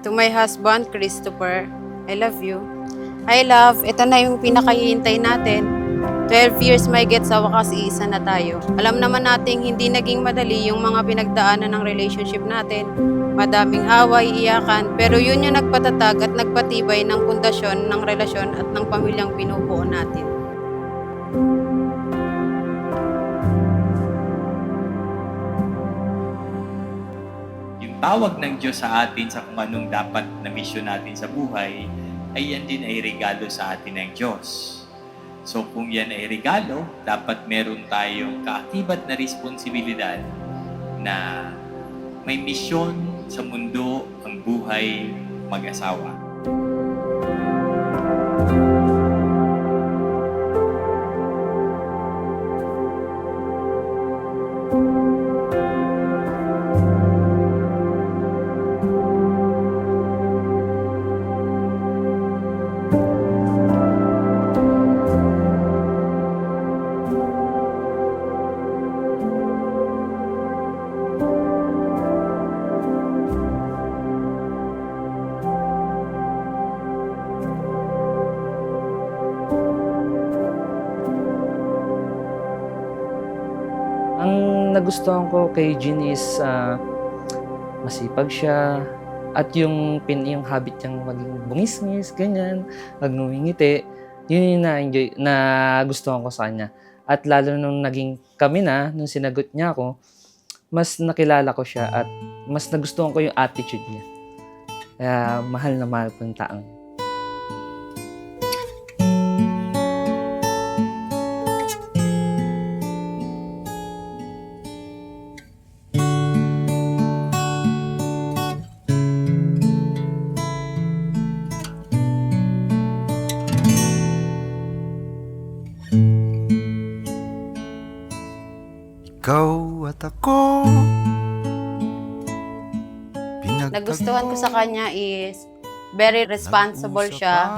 To my husband, Christopher, I love you. Hi love, ito na yung pinakahihintay natin. 12 years may get sa wakas iisa na tayo. Alam naman nating hindi naging madali yung mga pinagdaanan ng relationship natin. Madaming away, iyakan, pero yun yung nagpatatag at nagpatibay ng pundasyon ng relasyon at ng pamilyang binubuo natin. Yung tawag ng Diyos sa atin sa kung anong dapat na misyon natin sa buhay, ay yan din ay regalo sa atin ng Diyos. So kung yan ay regalo, dapat meron tayong kaakibat na responsibilidad na may misyon sa mundo ang buhay mag-asawa. Ang nagustuhan ko kay Jean is masipag siya at yung habit niyang maging bungis-ngis, ganyan, ngumingiti, yun yung na-enjoy, na gustuhan ko sa kanya. At lalo nung naging kami na, nung sinagot niya ako, mas nakilala ko siya at mas nagustuhan ko yung attitude niya. Kaya mahal na mahal ko yung taong. Ikaw at ako. Nagustuhan ko sa kanya is very responsible siya.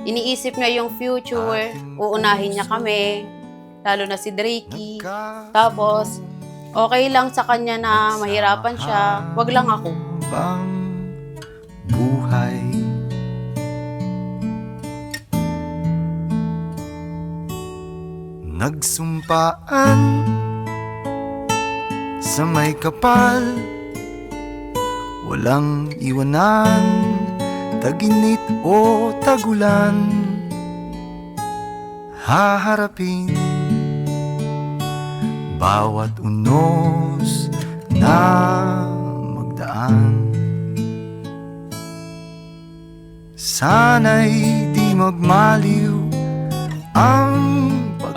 Iniisip niya yung future, uunahin niya kami, lalo na si Drakey. Tapos, okay lang sa kanya na mahirapan siya, wag lang ako. Bang buhay. Nagsumpaan sa may kapal, walang iwanan, taginit o tagulan, haharapin bawat unos na magdaan. Sana'y di magmaliw ang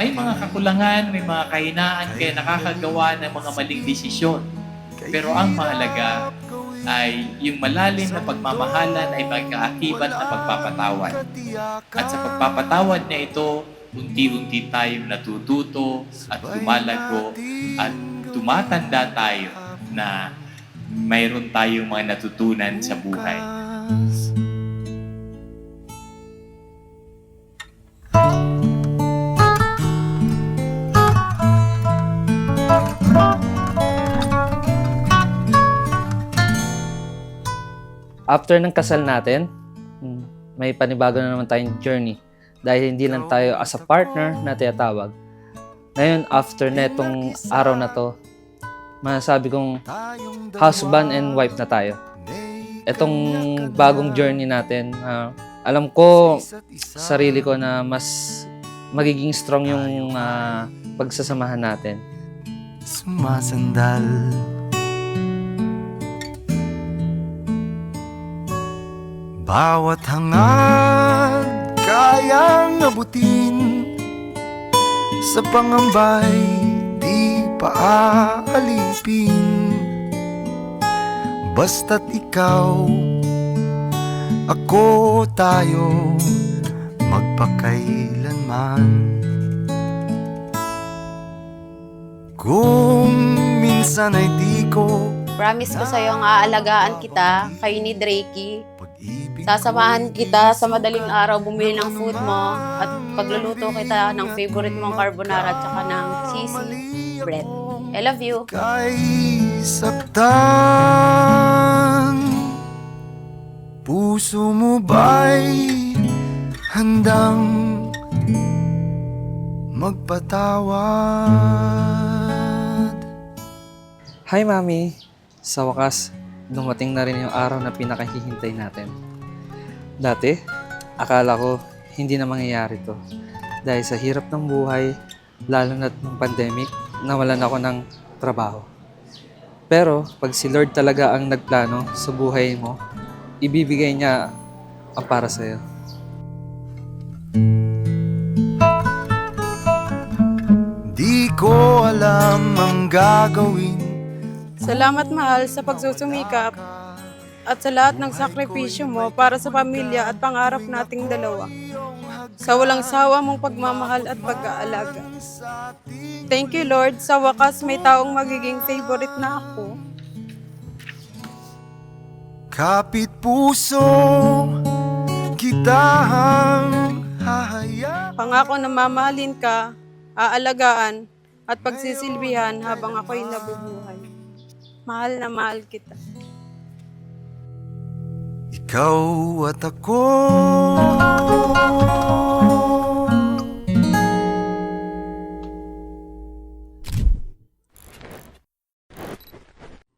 May mga kakulangan, may mga kahinaan, kaya nakakagawa ng mga maling desisyon. Pero ang mahalaga ay yung malalim na pagmamahalan ay magkaakibat na pagpapatawad. At sa pagpapatawad na ito, unti-unti tayong natututo at lumalago at tumatanda tayo na mayroon tayong mga natutunan sa buhay. After ng kasal natin, may panibago na naman tayong journey. Dahil hindi lang tayo as a partner na tinatawag. Ngayon, after netong araw na to, masasabi kong husband and wife na tayo. Itong bagong journey natin, alam ko, sarili ko na mas magiging strong yung pagsasamahan natin. Sumasandal, bawat hangad kayang abutin, sa pangambay di paaalipin. Basta't ikaw, ako, tayo, magpakailanman. Kung minsan ay di ko Promise ko sa'yo ang aalagaan kita, kayo ni Drakey. Sasamahan kita sa madaling araw bumili ng food mo at pagluluto kita ng favorite mong carbonara at saka ng cheesy bread. I love you. Kay saktan, puso mo ba'y handang magpatawad? Hi, Mami! Sa wakas, dumating na rin yung araw na pinakahihintay natin. Dati, akala ko hindi na mangyayari to. Dahil sa hirap ng buhay, lalo na ng pandemic, nawalan ako ng trabaho. Pero, pag si Lord talaga ang nagplano sa buhay mo, ibibigay niya ang para sa'yo. Di ko alam ang gagawin. Salamat, mahal, sa pagsusumikap at sa lahat ng sakripisyo mo para sa pamilya at pangarap nating dalawa. Sa walang sawa mong pagmamahal at pag-aalaga. Thank you, Lord. Sa wakas, may taong magiging favorite na ako. Kapit puso kita ang hahayaan. Pangako na mamahalin ka, aalagaan, at pagsisilbihan habang ako'y nabubuhay. Mahal na mahal kita. Ikaw at ako